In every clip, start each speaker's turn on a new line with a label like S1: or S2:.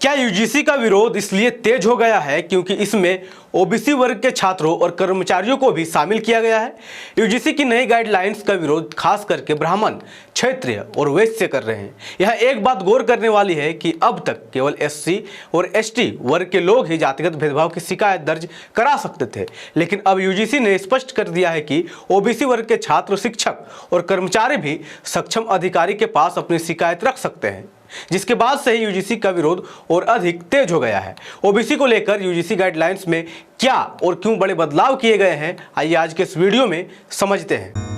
S1: क्या यूजीसी का विरोध इसलिए तेज हो गया है क्योंकि इसमें ओबीसी वर्ग के छात्रों और कर्मचारियों को भी शामिल किया गया है? यूजीसी की नई गाइडलाइंस का विरोध खास करके ब्राह्मण, क्षत्रिय और वैश्य कर रहे हैं। यह एक बात गौर करने वाली है कि अब तक केवल एससी और एसटी वर्ग के लोग ही जातिगत भेदभाव की शिकायत दर्ज करा सकते थे, लेकिन अब यूजीसी ने स्पष्ट कर दिया है कि ओबीसी वर्ग के छात्र, शिक्षक और कर्मचारी भी सक्षम अधिकारी के पास अपनी शिकायत रख सकते हैं, जिसके बाद से ही यूजीसी का विरोध और अधिक तेज हो गया है। ओबीसी को लेकर यूजीसी गाइडलाइंस में क्या और क्यों बड़े बदलाव किए गए हैं, आइए आज के इस वीडियो में समझते हैं।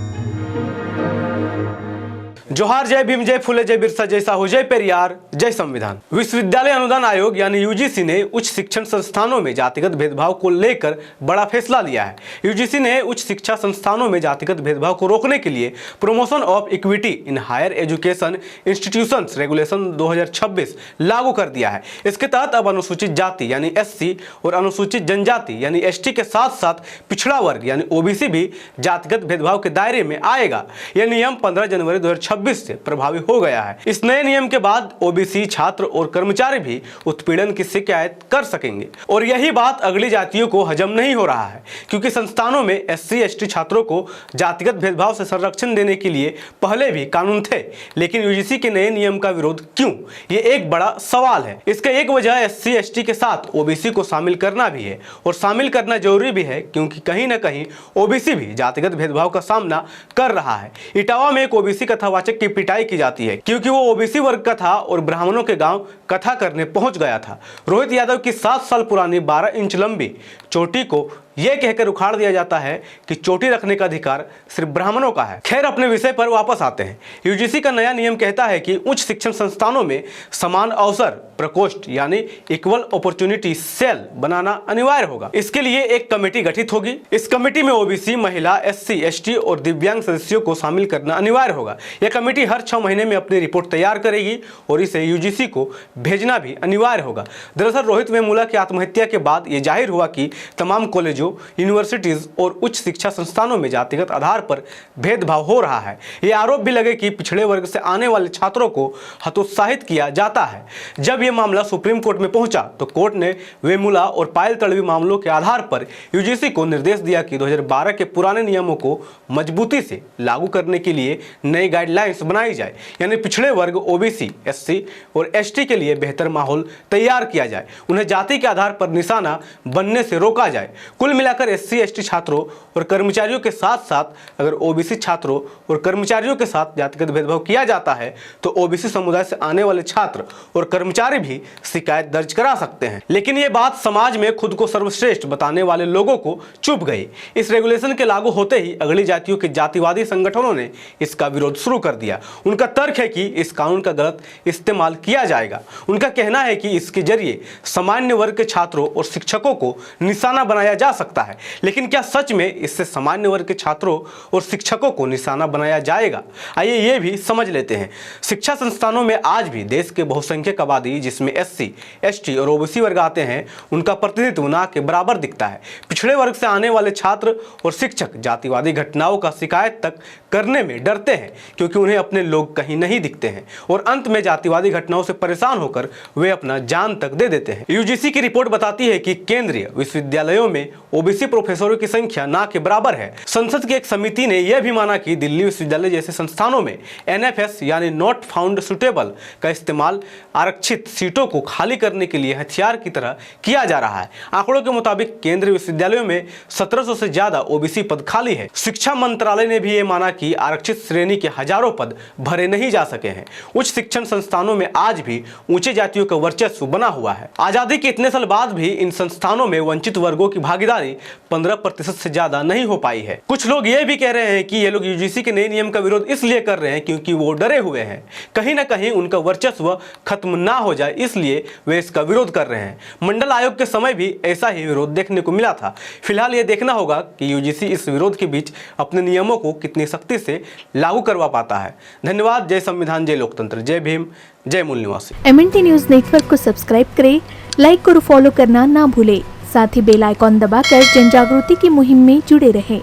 S1: जोहार, जय भीम, जय फुले, जय बिरसा, जय साहू, जय पेरियार, जय संविधान। विश्वविद्यालय अनुदान आयोग यानी यूजीसी ने उच्च शिक्षण संस्थानों में जातिगत भेदभाव को लेकर बड़ा फैसला लिया है। यूजीसी ने उच्च शिक्षा संस्थानों में जातिगत भेदभाव को रोकने के लिए promotion of equity in higher education institutions regulation 2026 लागू कर दिया है। इसके तहत अब अनुसूचित जाति यानी एससी और अनुसूचित जनजाति यानी एसटी के साथ साथ पिछड़ा वर्ग यानी ओबीसी भी जातिगत भेदभाव के दायरे में आएगा। यह नियम 15 जनवरी 2026 से प्रभावी हो गया है। इस नए नियम के बाद ओबीसी छात्र और कर्मचारी भी उत्पीड़न की शिकायत कर सकेंगे और यही बात अगली जातियों को हजम नहीं हो रहा है, क्योंकि संस्थानों में एससी एसटी छात्रों को जातिगत भेदभाव से संरक्षण देने के लिए पहले भी कानून थे, लेकिन यूजीसी के नए नियम का विरोध क्यों, ये एक बड़ा सवाल है। इसका एक वजह एससी एसटी के साथ ओबीसी को शामिल करना भी है, और शामिल करना जरूरी भी है क्योंकि कहीं ना कहीं ओबीसी भी जातिगत भेदभाव का सामना कर रहा है। इटावा में एक ओबीसी कथावाचक की पिटाई की जाती है क्योंकि वो ओबीसी वर्ग का था और ब्राह्मणों के गांव कथा करने पहुंच गया था। रोहित यादव की 7 साल पुरानी 12 इंच लंबी चोटी को यह कहकर उखाड़ दिया जाता है कि चोटी रखने का अधिकार सिर्फ ब्राह्मणों का है। खैर, अपने विषय पर वापस आते हैं। यूजीसी का नया नियम कहता है कि उच्च शिक्षण संस्थानों में समान अवसर प्रकोष्ठ यानी इक्वल अपॉर्चुनिटी सेल बनाना अनिवार्य होगा। इसके लिए एक कमेटी गठित होगी। इस कमेटी में ओबीसी, महिला, एससी, एसटी और दिव्यांग सदस्यों को शामिल करना अनिवार्य होगा। यह कमेटी हर 6 महीने में अपनी रिपोर्ट तैयार करेगी और इसे यूजीसी को भेजना भी अनिवार्य होगा। दरअसल रोहित वेमुला की आत्महत्या के बाद यह जाहिर हुआ कि तमाम कॉलेजों, यूनिवर्सिटीज और उच्च शिक्षा संस्थानों में जातिगत आधार पर भेदभाव हो रहा है। यह आरोप भी लगे कि पिछड़े वर्ग से आने वाले छात्रों को हतोत्साहित किया जाता है। जब यह मामला सुप्रीम कोर्ट में पहुंचा तो कोर्ट ने वेमुला और पायल तड़वी मामलों के आधार पर यूजीसी को निर्देश दिया कि 2012 के पुराने नियमों को मजबूती से लागू करने के लिए नई गाइडलाइंस बनाई जाए, यानी पिछड़े वर्ग ओबीसी, एससी और एसटी के लिए बेहतर माहौल तैयार किया जाए, उन्हें जाति के आधार पर निशाना बनने से रोका जाए। कुल मिलाकर एससी एसटी छात्रों और कर्मचारियों के साथ साथ अगर ओबीसी छात्रों और कर्मचारियों के साथ जातिगत भेदभाव किया जाता है तो ओबीसी समुदाय से आने वाले छात्र और कर्मचारी भी शिकायत दर्ज करा सकते हैं। लेकिन यह बात समाज में खुद को सर्वश्रेष्ठ बताने वाले लोगों को चुभ गई। इस रेगुलेशन के लागू होते ही अगली जातियों के जातिवादी संगठनों ने इसका विरोध शुरू कर दिया। उनका तर्क है कि इस कानून का गलत इस्तेमाल किया जाएगा। उनका कहना है कि इसके जरिए सामान्य वर्ग के छात्रों और शिक्षकों को निशाना बनाया जा सकता है, लेकिन क्या सच में इससे सामान्य वर्ग के छात्रों और शिक्षकों को निशाना बनाया जाएगा? आइए ये भी समझ लेते हैं। शिक्षा संस्थानों में आज भी देश के बहुसंख्यक आबादी, जिसमें एससी, एसटी और ओबीसी वर्ग आते हैं, उनका प्रतिनिधित्व ना के बराबर दिखता है। पिछड़े वर्ग से आने वाले छात्र और शिक्षक जातिवादी घटनाओं का शिकायत तक करने में डरते हैं क्योंकि उन्हें अपने लोग कहीं नहीं दिखते हैं और अंत में जातिवादी घटनाओं से परेशान होकर वे अपना जान तक दे देते हैं। यूजीसी की रिपोर्ट बताती है कि केंद्रीय विश्वविद्यालयों में ओबीसी प्रोफेसरों की संख्या ना के बराबर है। संसद की एक समिति ने यह भी माना कि दिल्ली विश्वविद्यालय जैसे संस्थानों में एनएफएस यानी नॉट फाउंड सुटेबल का इस्तेमाल आरक्षित सीटों को खाली करने के लिए हथियार की तरह किया जा रहा है। आंकड़ों के मुताबिक केंद्रीय विश्वविद्यालयों में 1700 से ज्यादा ओबीसी पद खाली है। शिक्षा मंत्रालय ने भी यह माना कि आरक्षित श्रेणी के हजारों पद भरे नहीं जा सके हैं। उच्च शिक्षण संस्थानों में आज भी ऊंचे जातियों का वर्चस्व बना हुआ है। आजादी के इतने साल बाद भी इन संस्थानों में वंचित वर्गों की भागीदारी 15% से ज्यादा नहीं हो पाई है। कुछ लोग ये भी कह रहे हैं कि ये लोग यूजीसी के नए नियम का विरोध इसलिए कर रहे हैं क्योंकि वो डरे हुए हैं, कहीं ना कहीं उनका वर्चस्व खत्म ना हो जाए, इसलिए वे इसका विरोध कर रहे हैं। मंडल आयोग के समय भी ऐसा ही विरोध देखने को मिला था। फिलहाल ये देखना होगा कि यूजीसी इस विरोध के बीच अपने नियमों को कितनी सख्ती से लागू करवा पाता है। धन्यवाद। जय संविधान, जय लोकतंत्र, जय भीम, जय मूल निवासी।
S2: MNT न्यूज नेटवर्क को सब्सक्राइब करें, लाइक और फॉलो करना ना भूलें। साथ ही बेल आइकॉन दबाकर जन जागृति की मुहिम में जुड़े रहें।